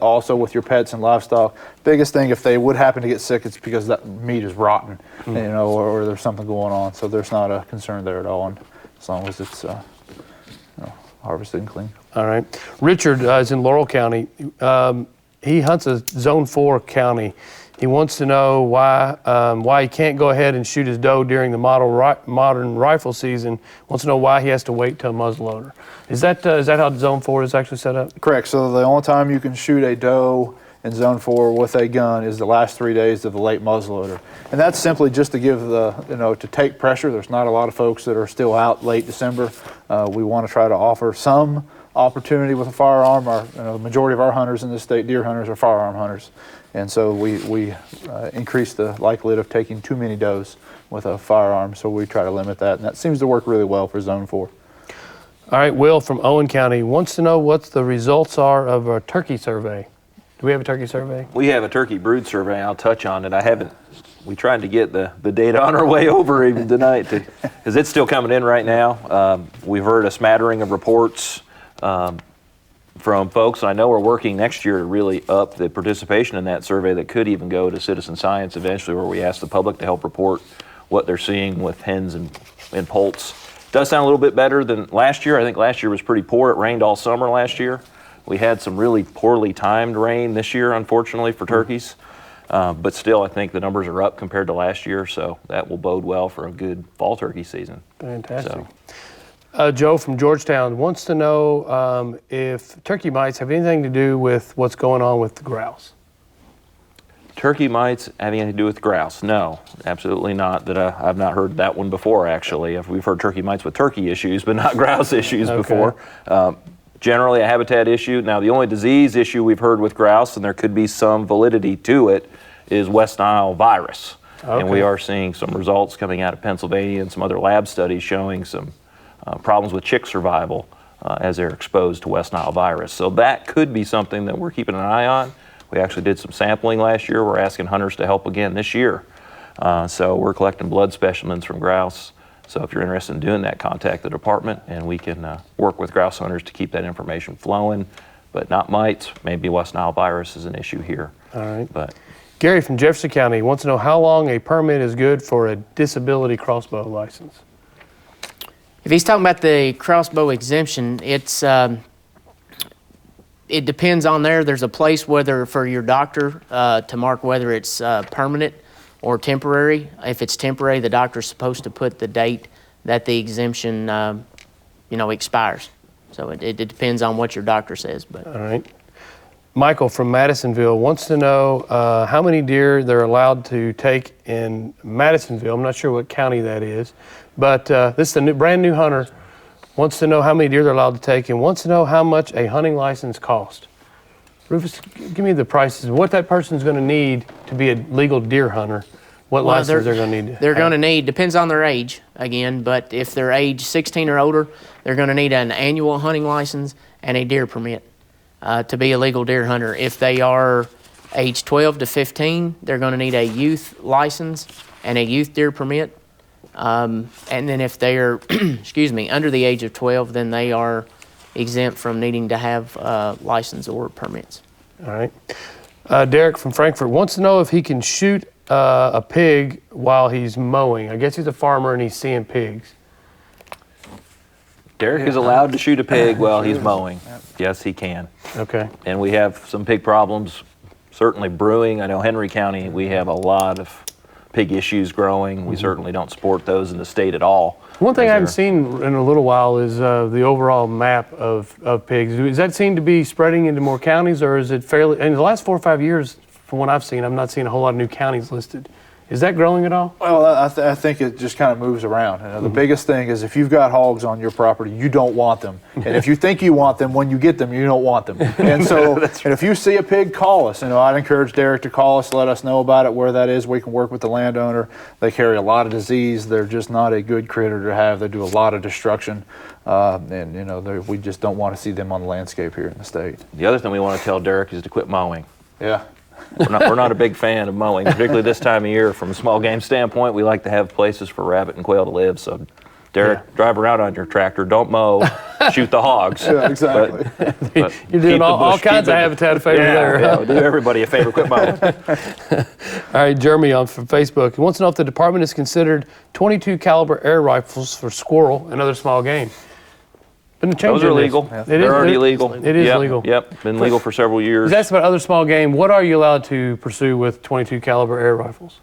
Also with your pets and livestock. Biggest thing, if they would happen to get sick, it's because that meat is rotten, or there's something going on. So there's not a concern there at all, and as long as it's harvested and clean. All right. Richard is in Laurel County. He hunts a Zone 4 county. He wants to know why he can't go ahead and shoot his doe during the modern rifle season. Wants to know why he has to wait till muzzleloader. Is that how Zone 4 is actually set up? Correct. So the only time you can shoot a doe in Zone 4 with a gun is the last 3 days of the late muzzleloader, and that's simply just to give to take pressure. There's not a lot of folks that are still out late December. We want to try to offer some opportunity with a firearm. The majority of our hunters in this state, deer hunters, are firearm hunters. And so we increase the likelihood of taking too many does with a firearm, so we try to limit that. And that seems to work really well for Zone 4. All right, Will from Owen County wants to know what the results are of a turkey survey. Do we have a turkey survey? We have a turkey brood survey. I'll touch on it. We tried to get the data on our way over even tonight because it's still coming in right now. We've heard a smattering of reports from folks. I know we're working next year to really up the participation in that survey that could even go to citizen science eventually, where we ask the public to help report what they're seeing with hens and poults. Does sound a little bit better than last year. I think last year was pretty poor. It rained all summer last year. We had some really poorly timed rain this year, unfortunately, for turkeys. But still, I think the numbers are up compared to last year, so that will bode well for a good fall turkey season. Fantastic. Joe from Georgetown wants to know if turkey mites have anything to do with what's going on with the grouse. Turkey mites having anything to do with grouse? No, absolutely not. I've not heard that one before, actually. We've heard turkey mites with turkey issues, but not grouse issues before. Generally a habitat issue. Now, the only disease issue we've heard with grouse, and there could be some validity to it, is West Nile virus. Okay. And we are seeing some results coming out of Pennsylvania and some other lab studies showing some problems with chick survival as they're exposed to West Nile virus. So that could be something that we're keeping an eye on. We actually did some sampling last year. We're asking hunters to help again this year. So we're collecting blood specimens from grouse. So if you're interested in doing that, contact the department and we can work with grouse hunters to keep that information flowing, but not mites. Maybe West Nile virus is an issue here. All right. But Gary from Jefferson County wants to know how long a permit is good for a disability crossbow license. If he's talking about the crossbow exemption, it depends on there. There's a place whether for your doctor to mark whether it's permanent or temporary. If it's temporary, the doctor's supposed to put the date that the exemption, expires. So it depends on what your doctor says. But all right. Michael from Madisonville wants to know how many deer they're allowed to take in Madisonville. I'm not sure what county that is, but this is a brand new hunter. Wants to know how many deer they're allowed to take and wants to know how much a hunting license costs. Rufus, give me the prices. What that person's going to need to be a legal deer hunter. What license they're going to need? They're going to need, depends on their age, again, but if they're age 16 or older, they're going to need an annual hunting license and a deer permit to be a legal deer hunter. If they are age 12 to 15, they're going to need a youth license and a youth deer permit. And then if they are, under the age of 12, then they are exempt from needing to have license or permits. All right. Derek from Frankfurt wants to know if he can shoot a pig while he's mowing. I guess he's a farmer and he's seeing pigs. Derek is allowed to shoot a pig while he's mowing. Yes, he can. Okay. And we have some pig problems, certainly brewing. I know Henry County, we have a lot of pig issues growing. We certainly don't support those in the state at all. One thing I haven't seen in a little while is the overall map of pigs. Does that seem to be spreading into more counties, or is it fairly, in the last 4 or 5 years, from what I've seen, I'm not seeing a whole lot of new counties listed. Is that growing at all? Well, I think it just kind of moves around. The biggest thing is if you've got hogs on your property, you don't want them. And if you think you want them, when you get them, you don't want them. And so, and if you see a pig, call us. I'd encourage Derek to call us, let us know about it, where that is. We can work with the landowner. They carry a lot of disease. They're just not a good critter to have. They do a lot of destruction. We just don't want to see them on the landscape here in the state. The other thing we want to tell Derek is to quit mowing. Yeah. We're not a big fan of mowing, particularly this time of year. From a small game standpoint, we like to have places for rabbit and quail to live. So, Derek, drive around on your tractor, don't mow, shoot the hogs. Yeah, exactly. But you're doing all kinds of habitat favors there. Yeah, do everybody a favor, quit mowing. All right, Jeremy from Facebook. He wants to know if the department has considered .22 caliber air rifles for squirrel and other small game. Those are legal. They're already legal. It is legal. Yep, been legal for several years. That's about other small game. What are you allowed to pursue with .22 caliber air rifles?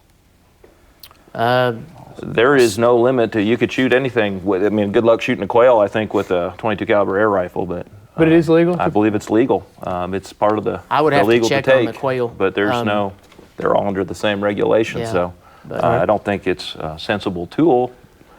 There is no limit to, you could shoot anything. Good luck shooting a quail, I think, with a .22 caliber air rifle, but it is legal? I believe it's legal. It's part of the I would have legal to check to take, on the quail. but there's they're all under the same regulations, I don't think it's a sensible tool.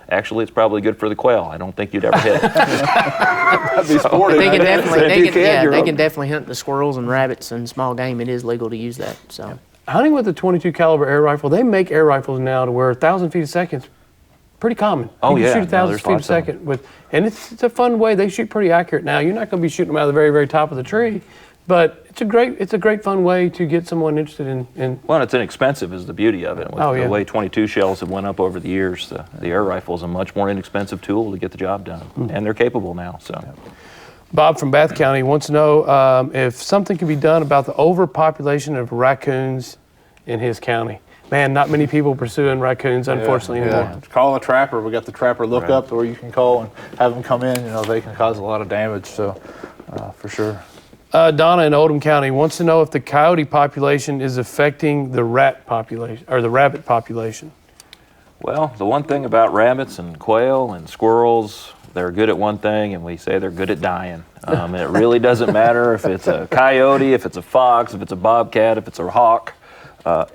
Actually, it's probably good for the quail. I don't think you'd ever hit it. That'd be sporty. They can definitely hunt the squirrels and rabbits and small game. It is legal to use that. So hunting with a .22 caliber air rifle, they make air rifles now to where 1,000 feet a second is pretty common. You can shoot 1,000 feet a second and it's a fun way. They shoot pretty accurate now. You're not going to be shooting them out of the very, very top of the tree, but it's a great fun way to get someone interested in. Well, it's inexpensive is the beauty of it. With the way .22 shells have went up over the years, the air rifle is a much more inexpensive tool to get the job done, and they're capable now. So, Bob from Bath County wants to know if something can be done about the overpopulation of raccoons in his county. Man, not many people pursuing raccoons, unfortunately, anymore. Call a trapper. We got the trapper lookup, or you can call and have them come in. They can cause a lot of damage. So, for sure. Donna in Oldham County wants to know if the coyote population is affecting the rat population or the rabbit population. Well, the one thing about rabbits and quail and squirrels, they're good at one thing, and we say they're good at dying. And it really doesn't matter if it's a coyote, if it's a fox, if it's a bobcat, if it's a hawk.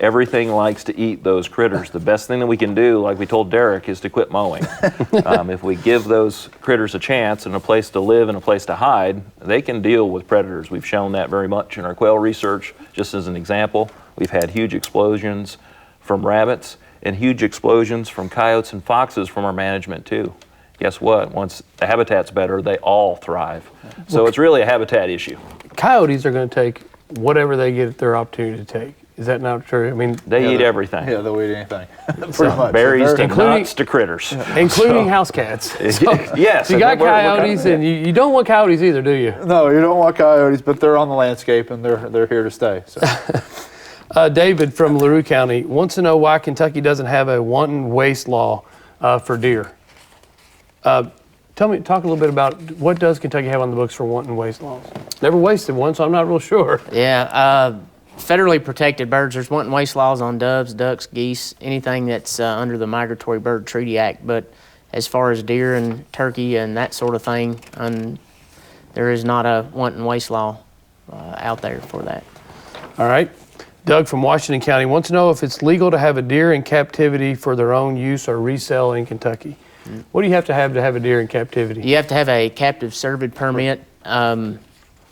Everything likes to eat those critters. The best thing that we can do, like we told Derek, is to quit mowing. If we give those critters a chance and a place to live and a place to hide, they can deal with predators. We've shown that very much in our quail research. Just as an example, we've had huge explosions from rabbits and huge explosions from coyotes and foxes from our management too. Guess what? Once the habitat's better, they all thrive. So it's really a habitat issue. Coyotes are going to take whatever they get their opportunity to take. Is that not true? I mean, they eat everything. Yeah, they'll eat anything. Pretty much. Berries to nuts to critters. Including house cats. So, yes. You got coyotes, and you don't want coyotes either, do you? No, you don't want coyotes, but they're on the landscape, and they're here to stay. So. David from LaRue County wants to know why Kentucky doesn't have a wanton waste law for deer. Talk a little bit about what does Kentucky have on the books for wanton waste laws? Never wasted one, so I'm not real sure. Yeah. Federally protected birds, there's wanton waste laws on doves, ducks, geese, anything that's under the Migratory Bird Treaty Act. But as far as deer and turkey and that sort of thing, there is not a wanton waste law out there for that. All right. Doug from Washington County wants to know if it's legal to have a deer in captivity for their own use or resale in Kentucky. What do you have to have a deer in captivity? You have to have a captive cervid permit.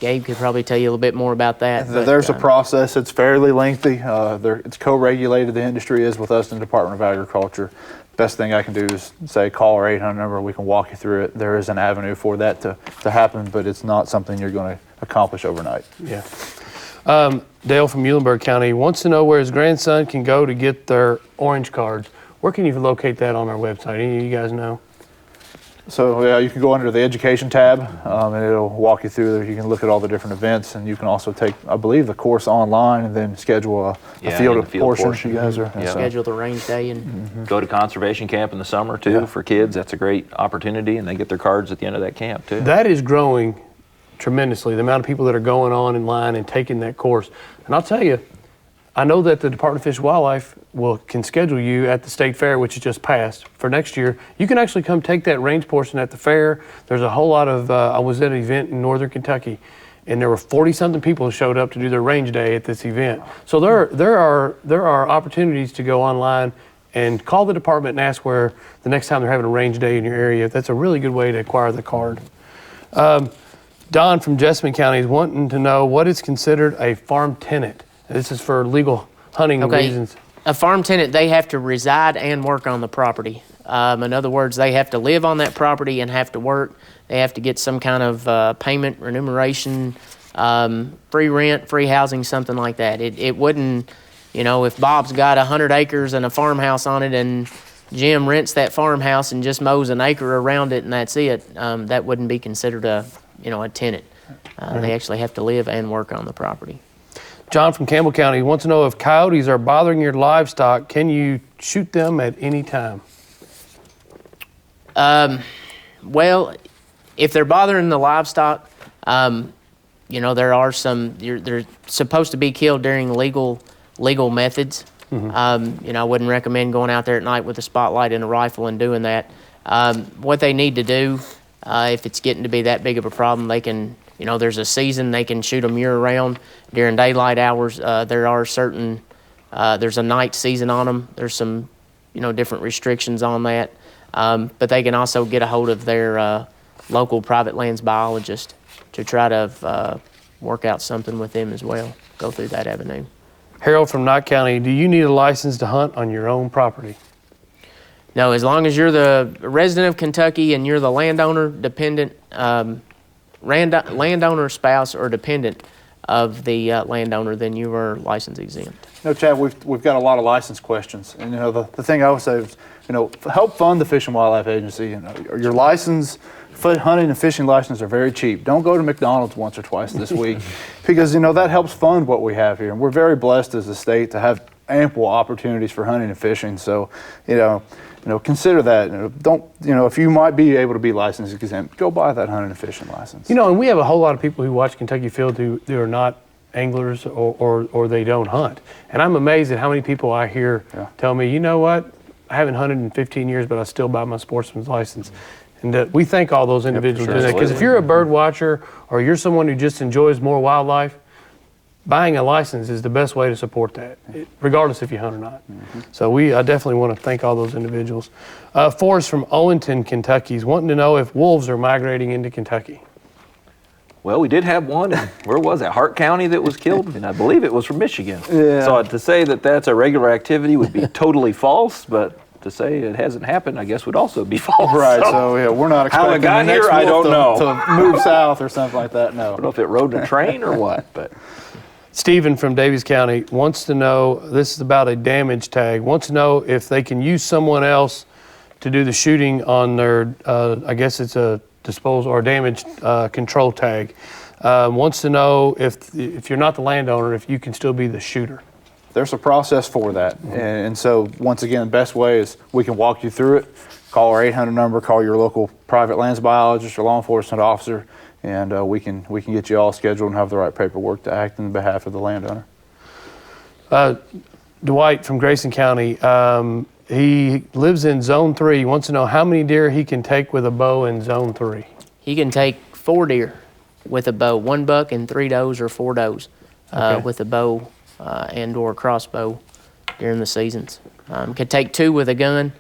Gabe could probably tell you a little bit more about that. There's a process. It's fairly lengthy. It's co-regulated, the industry is, with us in the Department of Agriculture. Best thing I can do is say call our 800 number. We can walk you through it. There is an avenue for that to happen, but it's not something you're going to accomplish overnight. Yeah. Dale from Muhlenberg County wants to know where his grandson can go to get their orange cards. Where can you locate that on our website? Any of you guys know? So yeah, you can go under the education tab, and it'll walk you through there. You can look at all the different events, and you can also take, I believe, the course online, and then schedule a field portion. You guys are schedule the range day and go to conservation camp in the summer too for kids. That's a great opportunity, and they get their cards at the end of that camp too. That is growing tremendously. The amount of people that are going on in line and taking that course, and I'll tell you, I know that the Department of Fish and Wildlife can schedule you at the state fair, which is just passed, for next year. You can actually come take that range portion at the fair. There's a whole lot of, I was at an event in northern Kentucky, and there were 40-something people who showed up to do their range day at this event. So there are opportunities to go online and call the department and ask where the next time they're having a range day in your area. That's a really good way to acquire the card. Don from Jessamine County is wanting to know what is considered a farm tenant. This is for legal hunting reasons. A farm tenant, they have to reside and work on the property. In other words, they have to live on that property and have to work. They have to get some kind of payment, remuneration, free rent, free housing, something like that. It wouldn't, if Bob's got 100 acres and a farmhouse on it and Jim rents that farmhouse and just mows an acre around it and that's it, that wouldn't be considered a tenant. They actually have to live and work on the property. John from Campbell County wants to know if coyotes are bothering your livestock, can you shoot them at any time? Well, if they're bothering the livestock, there are some, they're supposed to be killed during legal methods. I wouldn't recommend going out there at night with a spotlight and a rifle and doing that. What they need to do, if it's getting to be that big of a problem, they can, there's a season, they can shoot them year-round. During daylight hours, there are certain, there's a night season on them. There's some, different restrictions on that. But they can also get a hold of their local private lands biologist to try to work out something with them as well, go through that avenue. Harold from Knott County, do you need a license to hunt on your own property? No, as long as you're the resident of Kentucky and you're the landowner, dependent, landowner, spouse, or dependent of the landowner, then you are license exempt. Chad, we've got a lot of license questions, and the thing I would say is, help fund the Fish and Wildlife Agency. Your license, hunting and fishing licenses are very cheap. Don't go to McDonald's once or twice this week, because that helps fund what we have here, and we're very blessed as a state to have ample opportunities for hunting and fishing. So, consider that. Don't, if you might be able to be license exempt, go buy that hunting and fishing license. And we have a whole lot of people who watch Kentucky Field who are not anglers or they don't hunt. And I'm amazed at how many people I hear tell me, you know what, I haven't hunted in 15 years, but I still buy my sportsman's license. And we thank all those individuals doing that. Because if you're a bird watcher or you're someone who just enjoys more wildlife, buying a license is the best way to support that, regardless if you hunt or not. So I definitely want to thank all those individuals. Forrest from Owenton, Kentucky is wanting to know if wolves are migrating into Kentucky. Well, we did have one, where was it, Hart County, that was killed, and I believe it was from Michigan. Yeah. So to say that that's a regular activity would be totally false, but to say it hasn't happened, I guess, would also be false. Right, so we're not expecting how it got the next here, I don't know. to move south or something like that, no. I don't know if it rode a train or what, but... Stephen from Davies County wants to know, this is about a damage tag, wants to know if they can use someone else to do the shooting on their, I guess it's a disposal or damage control tag. Wants to know if you're not the landowner, if you can still be the shooter. There's a process for that. And so once again, the best way is we can walk you through it. Call our 800 number, call your local private lands biologist or law enforcement officer, and we can get you all scheduled and have the right paperwork to act on behalf of the landowner. Dwight from Grayson County, he lives in Zone 3. He wants to know how many deer he can take with a bow in Zone 3. He can take 4 deer with a bow, 1 buck and 3 does or 4 does with a bow and or crossbow during the seasons. Could take 2 with a gun,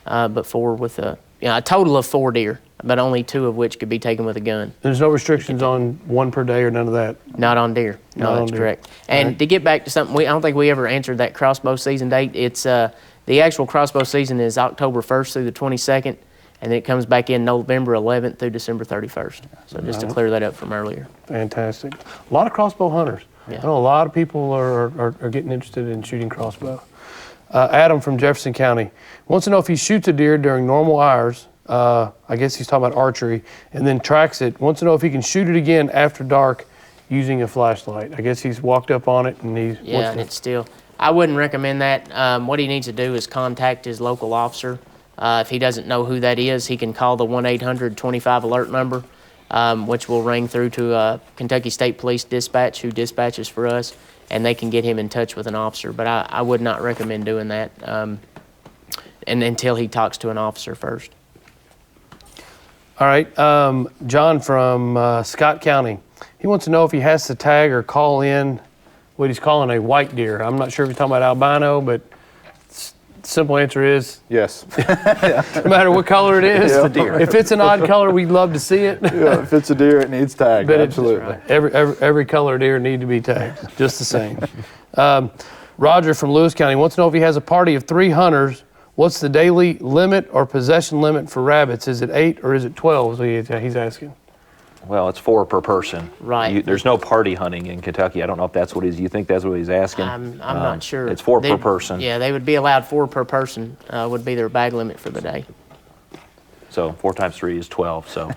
but 4 with a total of 4 deer, but only 2 of which could be taken with a gun. There's no restrictions on 1 per day or none of that? Not on deer. No, that's correct. And to get back to something, I don't think we ever answered that crossbow season date. It's the actual crossbow season is October 1st through the 22nd, and then it comes back in November 11th through December 31st. So just to clear that up from earlier. Fantastic. A lot of crossbow hunters. Yeah. I know a lot of people are getting interested in shooting crossbow. Adam from Jefferson County wants to know if he shoots a deer during normal hours I guess he's talking about archery, and then tracks it. Wants to know if he can shoot it again after dark using a flashlight. I guess he's walked up on it and he's and it's still. I wouldn't recommend that. What he needs to do is contact his local officer. If he doesn't know who that is, he can call the 1-800-25 alert number, which will ring through to Kentucky State Police Dispatch, who dispatches for us, and they can get him in touch with an officer. But I would not recommend doing that and until he talks to an officer first. All right, John from Scott County. He wants to know if he has to tag or call in what he's calling a white deer. I'm not sure if he's talking about albino, but simple answer is yes. No matter what color it is, Yeah. it's a deer. If it's an odd color, we'd love to see it. Yeah, if it's a deer, it needs tagged. But Absolutely. every color deer need to be tagged, just the same. Roger from Lewis County wants to know if he has a party of 3 hunters, what's the daily limit or possession limit for rabbits? Is it 8 or is it 12? He's asking. Well, it's 4 per person. Right. There's no party hunting in Kentucky. I don't know if that's what you think that's what he's asking? I'm not sure. It's 4 per person. Yeah, they would be allowed 4 per person would be their bag limit for the day. So 4 times 3 is 12, so.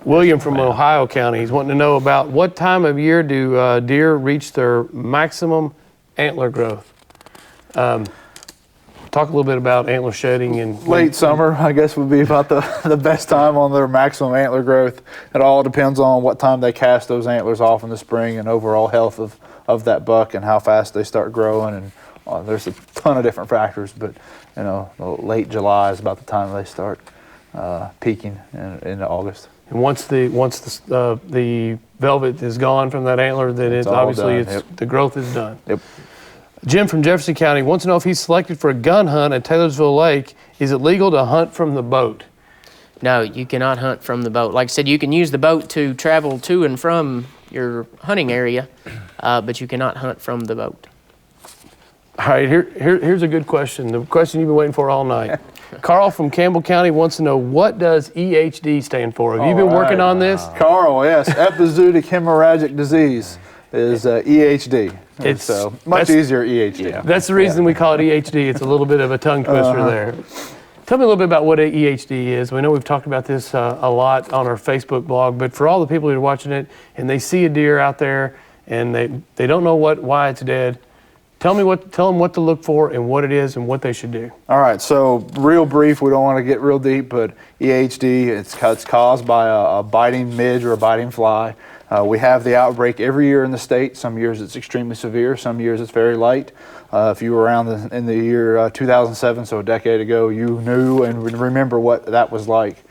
William from Ohio County, he's wanting to know about what time of year do deer reach their maximum antler growth? Talk a little bit about antler shedding and Late summer, I guess, would be about the best time on their maximum antler growth. It all depends on what time they cast those antlers off in the spring and overall health of that buck and how fast they start growing. And there's a ton of different factors, but late July is about the time they start peaking in August. And once the velvet is gone from that antler, then it's obviously done. the growth is done. Yep. Jim from Jefferson County wants to know if he's selected for a gun hunt at Taylorsville Lake. Is it legal to hunt from the boat? No, you cannot hunt from the boat. Like I said, you can use the boat to travel to and from your hunting area, but you cannot hunt from the boat. All right, here's a good question. The question you've been waiting for all night. Carl from Campbell County wants to know, what does EHD stand for? Have you been working on this? Carl, yes, epizootic hemorrhagic disease is EHD. It's so much easier EHD. Yeah. That's the reason we call it EHD. It's a little bit of a tongue twister there. Tell me a little bit about what a EHD is. We know we've talked about this a lot on our Facebook blog, but for all the people who are watching it and they see a deer out there and they don't know why it's dead, tell them what to look for and what it is and what they should do. All right, so real brief, we don't want to get real deep, but EHD, it's caused by a biting midge or a biting fly. We have the outbreak every year in the state. Some years it's extremely severe, some years it's very light. If you were around in the year 2007, so a decade ago, you knew and remember what that was like.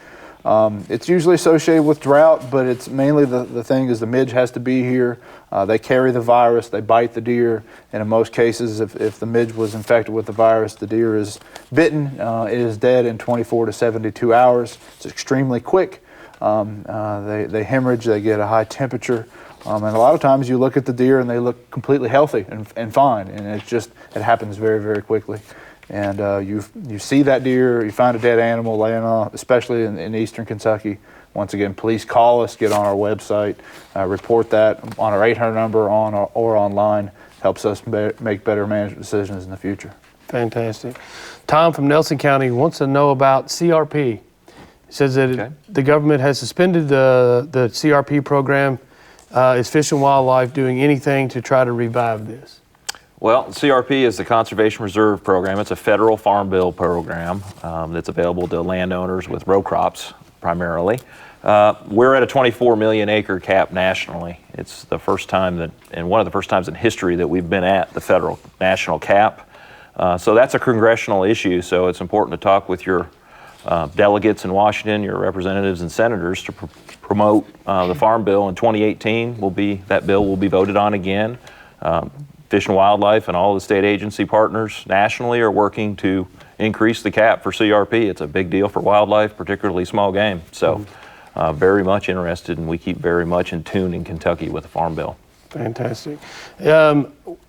It's usually associated with drought, but it's mainly the thing is the midge has to be here. They carry the virus, they bite the deer, and in most cases, if the midge was infected with the virus, the deer is bitten, it is dead in 24 to 72 hours. It's extremely quick. They hemorrhage, they get a high temperature, and a lot of times you look at the deer and they look completely healthy and fine, and it happens very, very quickly. And you see that deer, you find a dead animal laying on, especially in eastern Kentucky. Once again, please call us, get on our website, report that on our 800 number or online. Helps us make better management decisions in the future. Fantastic. Tom from Nelson County wants to know about CRP. He says that the government has suspended the CRP program. Is Fish and Wildlife doing anything to try to revive this? Well, CRP is the Conservation Reserve Program. It's a federal farm bill program that's available to landowners with row crops primarily. We're at a 24 million acre cap nationally. It's the first time and one of the first times in history that we've been at the federal national cap. So that's a congressional issue, so it's important to talk with your delegates in Washington, your representatives and senators to promote the farm bill in 2018. That bill will be voted on again. Fish and Wildlife and all the state agency partners nationally are working to increase the cap for CRP. It's a big deal for wildlife, particularly small game. So very much interested, and we keep very much in tune in Kentucky with the farm bill. Fantastic.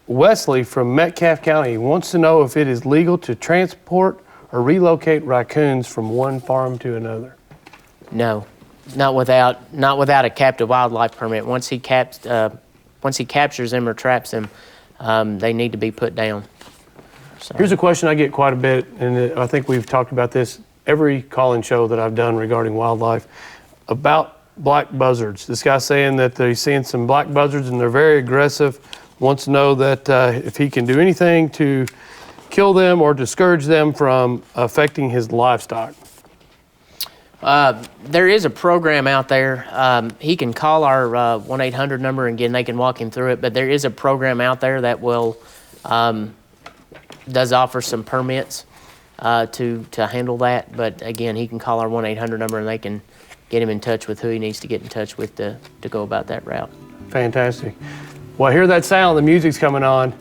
Wesley from Metcalfe County wants to know if it is legal to transport or relocate raccoons from one farm to another. No, not without a captive wildlife permit. Once he captures them or traps them, they need to be put down. So. Here's a question I get quite a bit, and I think we've talked about this every call-in show that I've done regarding wildlife about black buzzards. This guy's saying that he's seeing some black buzzards and they're very aggressive. Wants to know that if he can do anything to kill them or discourage them from affecting his livestock. There is a program out there. He can call our 1-800 number and again, they can walk him through it, but there is a program out there that will, does offer some permits to handle that. But again, he can call our 1-800 number and they can get him in touch with who he needs to get in touch with to go about that route. Fantastic. Well, hear that sound, the music's coming on.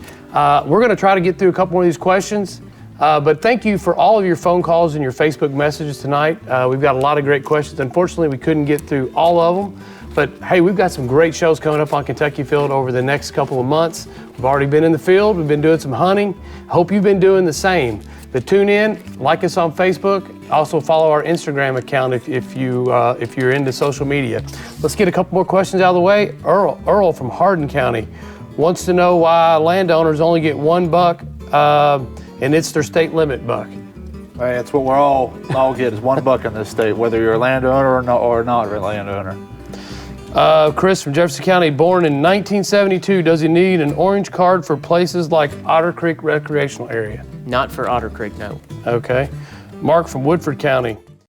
We're gonna try to get through a couple more of these questions, but thank you for all of your phone calls and your Facebook messages tonight. We've got a lot of great questions. Unfortunately, we couldn't get through all of them, but hey, we've got some great shows coming up on Kentucky Field over the next couple of months. We've already been in the field, we've been doing some hunting. Hope you've been doing the same. But tune in, like us on Facebook, also follow our Instagram account if you're into social media. Let's get a couple more questions out of the way. Earl from Hardin County wants to know why landowners only get one buck, and it's their state limit buck. That's what we're all get is one buck in this state, whether you're a landowner or not a landowner. Chris from Jefferson County, born in 1972. Does he need an orange card for places like Otter Creek Recreational Area? Not for Otter Creek, no. Okay. Mark from Woodford County.